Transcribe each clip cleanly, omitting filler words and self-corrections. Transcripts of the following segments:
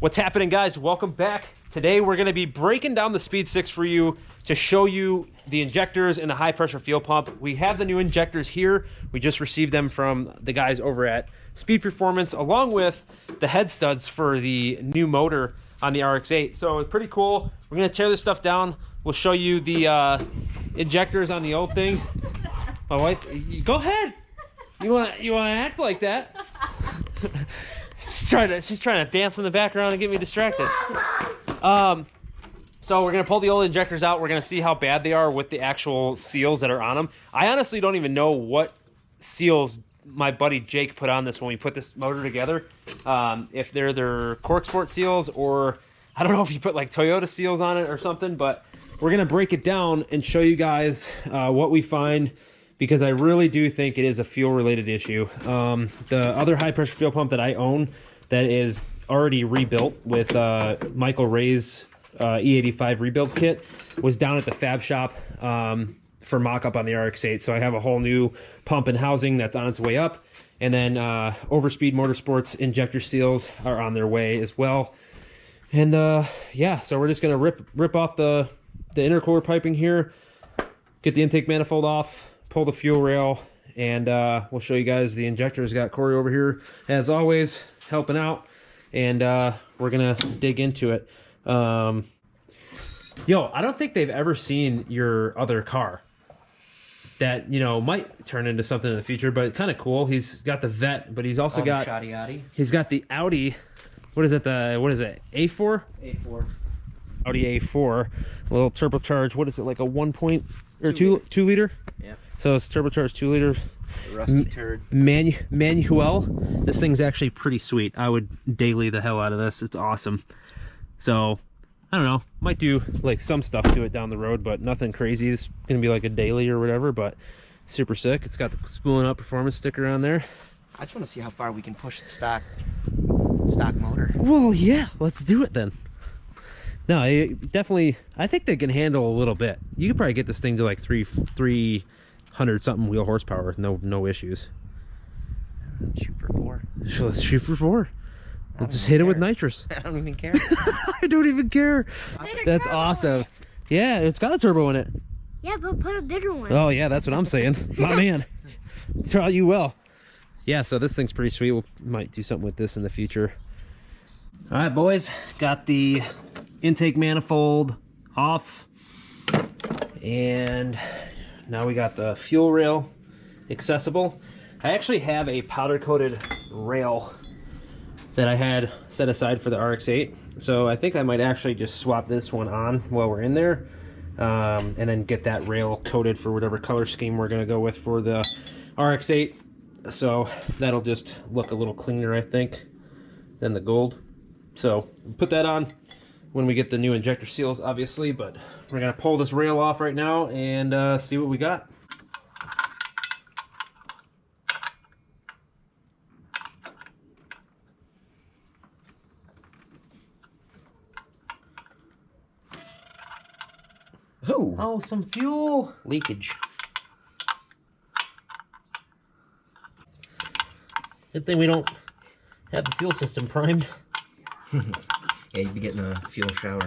What's happening, guys? Welcome back. Today we're going to be breaking down the Speed 6 for you to show you the injectors and the high pressure fuel pump. We have the new injectors here. We just received them from the guys over at Speed Performance, along with the head studs for the new motor on the RX-8. So it's pretty cool. We're going to tear this stuff down. We'll show you the injectors on the old thing. My wife, go ahead. You want to act like that? She's trying to dance in the background and get me distracted. So we're gonna pull the old injectors out. We're gonna see how bad they are with the actual seals that are on them. I honestly don't even know what seals my buddy Jake put on this when we put this motor together. If they're their Cork Sport seals, or I don't know if you put like Toyota seals on it or something, but we're gonna break it down and show you guys what we find, because I really do think it is a fuel related issue. The other high pressure fuel pump that I own that is already rebuilt with Michael Ray's E85 rebuild kit was down at the fab shop for mock-up on the RX-8. So I have a whole new pump and housing that's on its way up. And then Overspeed Motorsports injector seals are on their way as well. And yeah, so we're just gonna rip off the intercooler piping here, get the intake manifold off, pull the fuel rail, and we'll show you guys the injectors. Got Corey over here as always helping out, and we're gonna dig into it. Yo, I don't think they've ever seen your other car that, you know, might turn into something in the future, but kind of cool. He's got the Vet, but he's also got he's got the Audi. What is it? What is it? A4? A4. Audi A4, a little turbocharged. What is it, like a 2 liter? Yeah. So it's turbocharged 2 liter. Rusty turd. Manual. This thing's actually pretty sweet. I would daily the hell out of this. It's awesome. So I don't know. Might do like some stuff to it down the road, but nothing crazy. It's gonna be like a daily or whatever. But super sick. It's got the Spooling Up performance sticker on there. I just want to see how far we can push the stock motor. Well, yeah. Let's do it then. No, definitely. I think they can handle a little bit. You could probably get this thing to like 300 something wheel horsepower with no issues. Shoot for 4. So let's shoot for 4. Let's just hit it with nitrous. I don't even care. I don't even care. That's awesome. Yeah, it's got a turbo in it. Yeah, but put a bigger one. Oh yeah, that's what I'm saying. My man. Tell you well. Yeah, so this thing's pretty sweet. We might do something with this in the future. All right, boys. Got the intake manifold off, and now we got the fuel rail accessible. I actually have a powder coated rail that I had set aside for the RX-8, so I think I might actually just swap this one on while we're in there, and then get that rail coated for whatever color scheme we're gonna go with for the RX-8. So that'll just look a little cleaner, I think, than the gold. So put that on when we get the new injector seals, obviously, but we're gonna pull this rail off right now and see what we got. Oh, some fuel Leakage. Good thing we don't have the fuel system primed. Yeah, you'd be getting a fuel shower.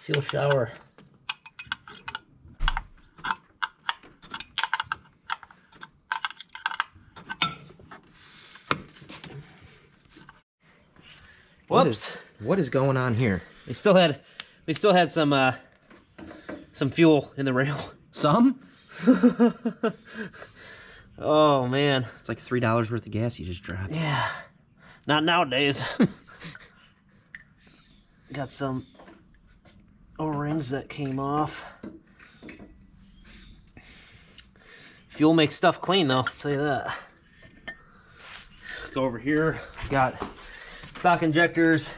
Fuel shower. Whoops. What is going on here? We still had some fuel in the rail. Some? Oh man. It's like $3 worth of gas you just dropped. Yeah. Not nowadays. Got some O-rings that came off. Fuel makes stuff clean though, I'll tell you that. Go over here. Got stock injectors.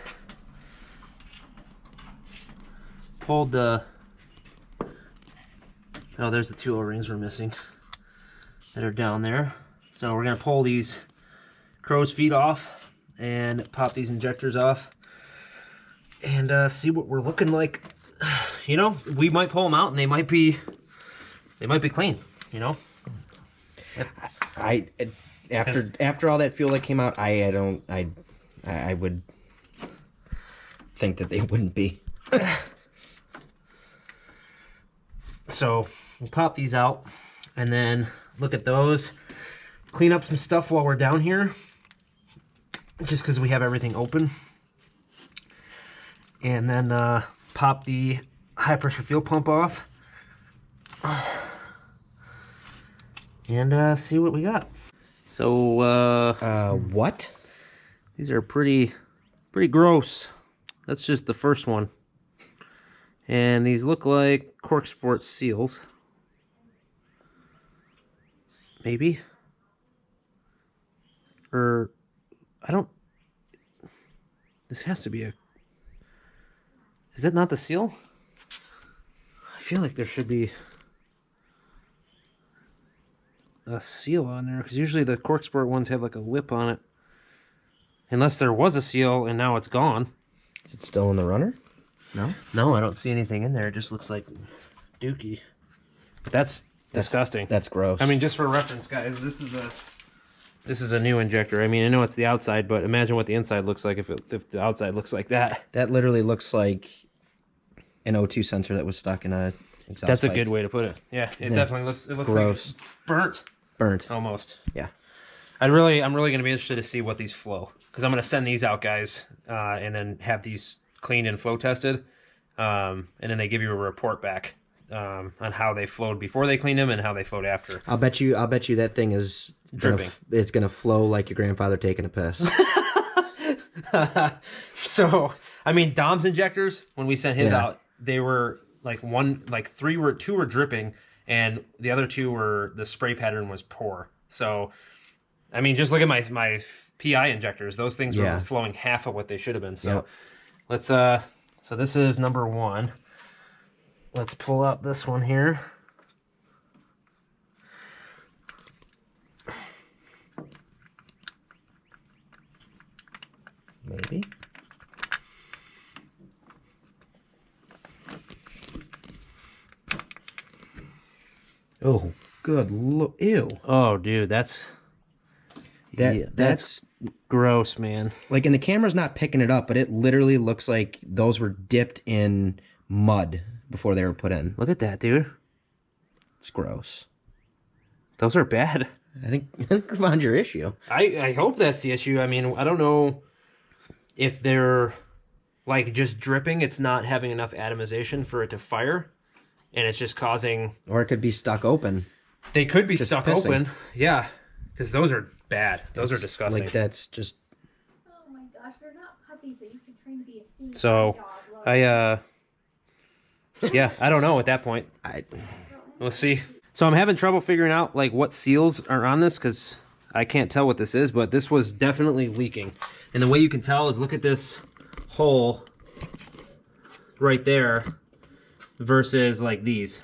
Pulled the... Oh, there's the 2 O-rings we're missing that are down there. So we're gonna pull these crow's feet off and pop these injectors off and see what we're looking like. You know, we might pull them out and they might be clean, you know. After all that fuel that came out, I would think that they wouldn't be. So we'll pop these out and then look at those. Clean up some stuff while we're down here, just because we have everything open. And then pop the high pressure fuel pump off. And see what we got. So what? These are pretty gross. That's just the first one. And these look like Cork Sports seals. Maybe. Or I don't. This has to be a. Is that not the seal? I feel like there should be a seal on there, because usually the Cork Sport ones have like a lip on it. Unless there was a seal and now it's gone. Is it still in the runner? No? No, I don't see anything in there. It just looks like dookie. But that's disgusting. That's gross. I mean, just for reference, guys, this is a new injector. I mean, I know it's the outside, but imagine what the inside looks like if the outside looks like that. That literally looks like an O2 sensor that was stuck in a exhaust That's pipe. a good way to put it. Yeah, it definitely looks. It looks gross. like burnt. Burnt. Almost. Yeah. I'm really going to be interested to see what these flow, because I'm going to send these out, guys, and then have these cleaned and flow tested, and then they give you a report back on how they flowed before they cleaned them and how they flowed after. I'll bet you that thing is dripping. It's gonna flow like your grandfather taking a piss. So, I mean, Dom's injectors, when we sent his out, they were like two were dripping, and the other two were, the spray pattern was poor. So, I mean, just look at my PI injectors. Those things were flowing half of what they should have been. So, let's so this is number one. Let's pull out this one here. Maybe. Oh, good look! Ew. Oh, dude, that's gross, man. Like, and the camera's not picking it up, but it literally looks like those were dipped in mud before they were put in. Look at that, dude. It's gross. Those are bad. I think we found your issue. I hope that's the issue. I mean, I don't know if they're like just dripping. It's not having enough atomization for it to fire, and it's just causing. Or it could be stuck open. They could be Just stuck pissing. open. Yeah, because those are bad. Those are disgusting. Like, that's just. Oh my gosh, they're not puppies that you can train to be a sea So, dog. yeah, I don't know at that point. We'll see. So I'm having trouble figuring out like what seals are on this, because I can't tell what this is, but this was definitely leaking. And the way you can tell is look at this hole right there versus like these,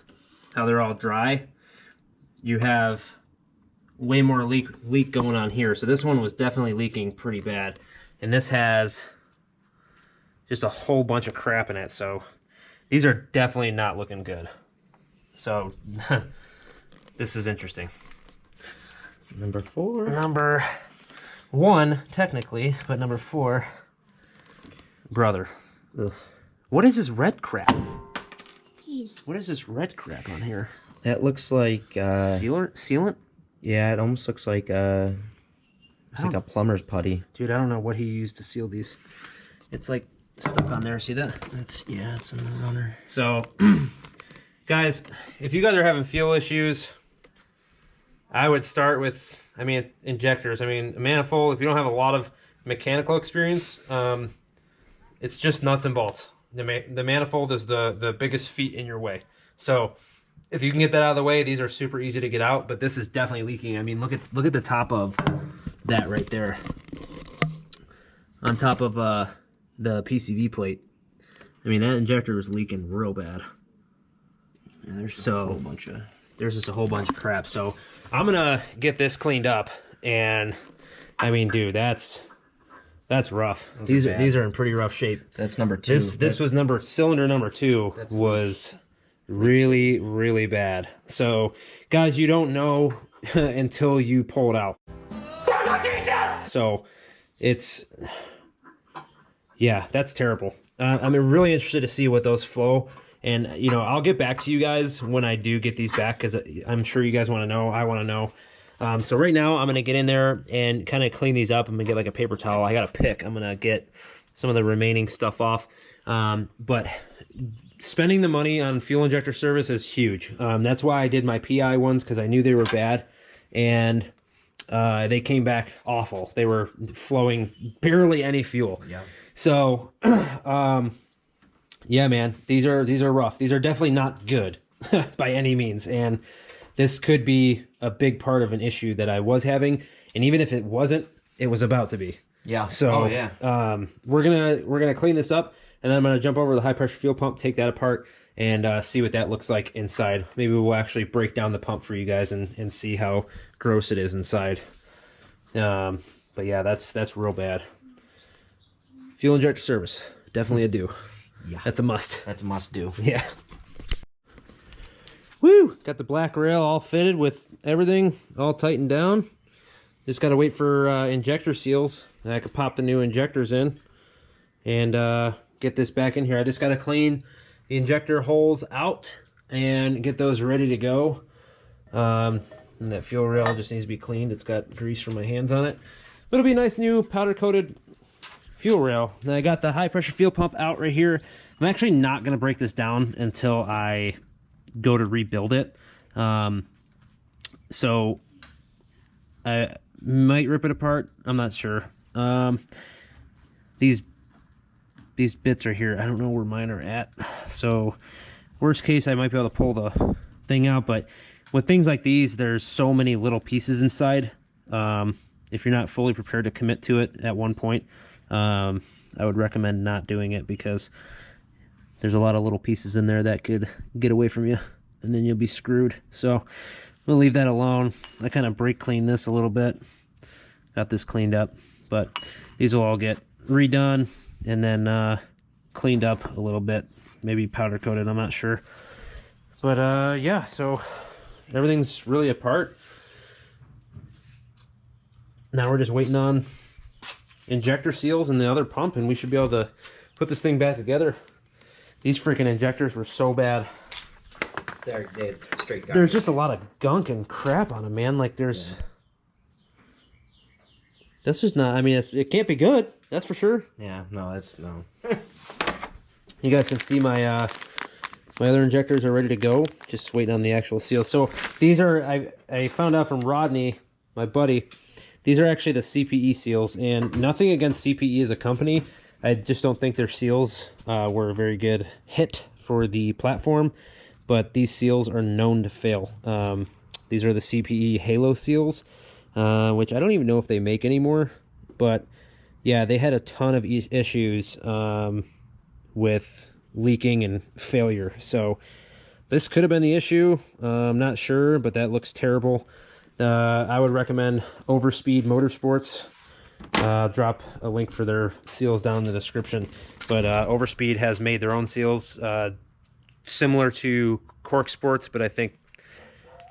how they're all dry. You have way more leak going on here. So this one was definitely leaking pretty bad. And this has just a whole bunch of crap in it. So these are definitely not looking good. So this is interesting. Number 4. Number 1, technically, but number 4, brother. Ugh. What is this red crap? Jeez. What is this red crap on here? That looks like Sealant? yeah, it almost looks like it's like a plumber's putty. Dude, I don't know what he used to seal these. It's like stuck on there. See that? It's in the runner. So, guys, if you guys are having fuel issues, I would start with, I mean, injectors. I mean, a manifold, if you don't have a lot of mechanical experience, it's just nuts and bolts. The manifold is the biggest feat in your way. So if you can get that out of the way, these are super easy to get out, but this is definitely leaking. I mean, look at the top of that right there. On top of the PCV plate. I mean, that injector is leaking real bad. Yeah, there's a whole bunch of... There's just a whole bunch of crap. So I'm gonna get this cleaned up, and I mean, dude, that's rough. These are in pretty rough shape. That's number 2. This was cylinder number 2 was really bad. So guys, you don't know until you pull it out. So it's, yeah, that's terrible. I'm really interested to see what those flow. And, you know, I'll get back to you guys when I do get these back, because I'm sure you guys want to know. I want to know. So right now I'm going to get in there and kind of clean these up. I'm going to get like a paper towel. I got a pick. I'm going to get some of the remaining stuff off. But spending the money on fuel injector service is huge. That's why I did my PI ones, because I knew they were bad. And they came back awful. They were flowing barely any fuel. Yeah. So, yeah, man, these are rough. These are definitely not good by any means. And this could be a big part of an issue that I was having. And even if it wasn't, it was about to be. Yeah. So, oh, yeah. we're gonna clean this up, and then I'm gonna jump over to the high pressure fuel pump, take that apart, and see what that looks like inside. Maybe we'll actually break down the pump for you guys and see how gross it is inside. But yeah, that's real bad. Fuel injector service, definitely a do. Yeah. That's a must. That's a must do. Yeah. Woo! Got the black rail all fitted with everything all tightened down. Just got to wait for injector seals. And I could pop the new injectors in and get this back in here. I just got to clean the injector holes out and get those ready to go. And that fuel rail just needs to be cleaned. It's got grease from my hands on it. But it'll be a nice new powder coated fuel rail. Then I got the high pressure fuel pump out right here. I'm actually not going to break this down until I go to rebuild it. So I might rip it apart. I'm not sure. These bits are here. I don't know where mine are at. So worst case, I might be able to pull the thing out, but with things like these, there's so many little pieces inside. If you're not fully prepared to commit to it at one point, I would recommend not doing it, because there's a lot of little pieces in there that could get away from you, and then you'll be screwed. So we'll leave that alone. I kind of brake cleaned this a little bit. Got this cleaned up, but these will all get redone and then cleaned up a little bit, maybe powder coated, I'm not sure. But yeah, so everything's really apart. Now we're just waiting on injector seals and the other pump, and we should be able to put this thing back together. These freaking injectors were so bad. They're straight garbage. There's just a lot of gunk and crap on them, man. Like there's... Yeah. That's just not... I mean, it can't be good. That's for sure. Yeah, no, that's... no. You guys can see my my other injectors are ready to go. Just waiting on the actual seal. So these are... I found out from Rodney, my buddy, these are actually the CPE seals. And nothing against CPE as a company. I just don't think their seals were a very good hit for the platform. But these seals are known to fail. These are the CPE Halo seals, which I don't even know if they make anymore. But yeah, they had a ton of issues with leaking and failure. So this could have been the issue. I'm not sure, but that looks terrible. I would recommend Overspeed Motorsports. I'll drop a link for their seals down in the description. But Overspeed has made their own seals, similar to Cork Sports, but I think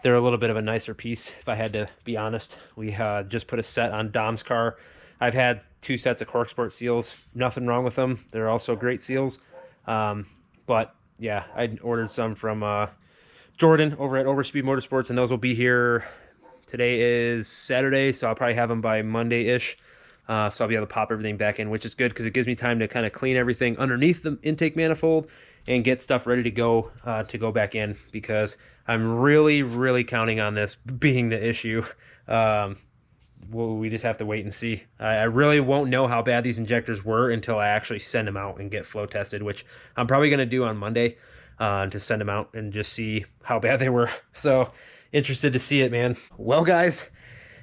they're a little bit of a nicer piece, if I had to be honest. We just put a set on Dom's car. I've had 2 sets of Cork Sport seals. Nothing wrong with them. They're also great seals. But yeah, I ordered some from Jordan over at Overspeed Motorsports, and those will be here. Today is Saturday, so I'll probably have them by Monday-ish. So I'll be able to pop everything back in, which is good because it gives me time to kind of clean everything underneath the intake manifold and get stuff ready to go back in, because I'm really, really counting on this being the issue. We just have to wait and see. I really won't know how bad these injectors were until I actually send them out and get flow tested, which I'm probably going to do on Monday to send them out and just see how bad they were. So interested to see it, man. Well, guys,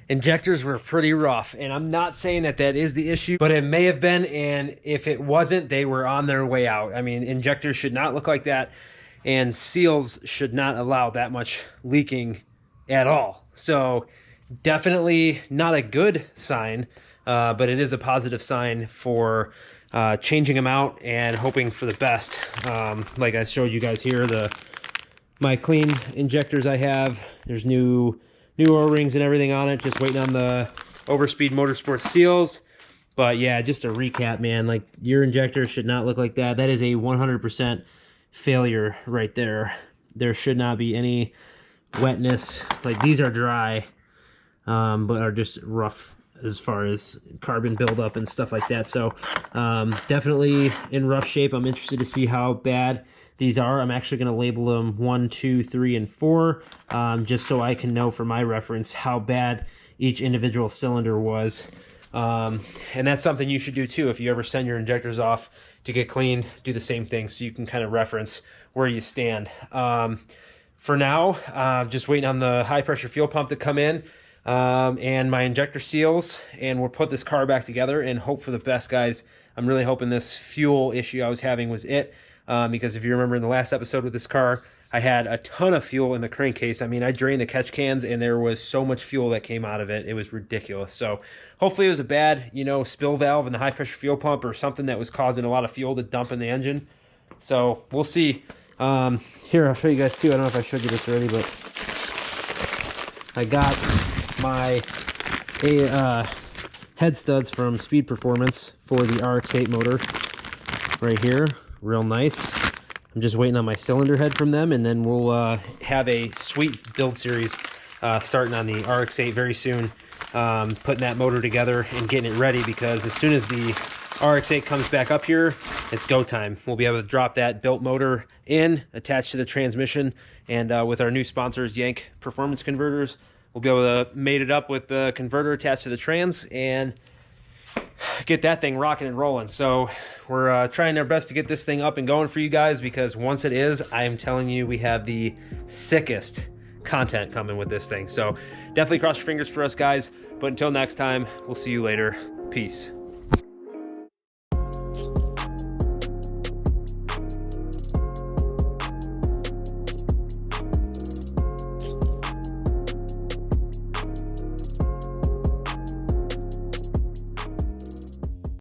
injectors were pretty rough, and I'm not saying that is the issue, but it may have been, and if it wasn't, they were on their way out. I mean, injectors should not look like that, and seals should not allow that much leaking at all. So definitely not a good sign, but it is a positive sign for changing them out and hoping for the best. Like I showed you guys here, my clean injectors I have, there's new O-rings and everything on it, just waiting on the Overspeed Motorsports seals. But yeah, just a recap, man. Like, your injector should not look like that. That is a 100% failure right there. There should not be any wetness. Like, these are dry, but are just rough as far as carbon buildup and stuff like that. So definitely in rough shape. I'm interested to see how bad these are. I'm actually going to label them 1, 2, 3, and 4, just so I can know for my reference how bad each individual cylinder was. And that's something you should do too. If you ever send your injectors off to get cleaned, do the same thing so you can kind of reference where you stand. For now, just waiting on the high pressure fuel pump to come in, and my injector seals, and we'll put this car back together and hope for the best, guys. I'm really hoping this fuel issue I was having was it, because if you remember in the last episode with this car, I had a ton of fuel in the crankcase. I mean, I drained the catch cans and there was so much fuel that came out of it. It was ridiculous. So hopefully it was a bad, you know, spill valve in the high pressure fuel pump or something that was causing a lot of fuel to dump in the engine. So we'll see. Here, I'll show you guys too. I don't know if I showed you this already, but I got my head studs from Speed Performance for the RX-8 motor right here. Real nice. I'm just waiting on my cylinder head from them, and then we'll have a sweet build series starting on the RX-8 very soon, putting that motor together and getting it ready, because as soon as the RX-8 comes back up here, it's go time. We'll be able to drop that built motor in, attached to the transmission, and with our new sponsors, Yank Performance Converters, we'll be able to mate it up with the converter attached to the trans and get that thing rocking and rolling. So we're trying our best to get this thing up and going for you guys, because once it is, I am telling you, we have the sickest content coming with this thing. So definitely cross your fingers for us, guys. But until next time, we'll see you later. Peace.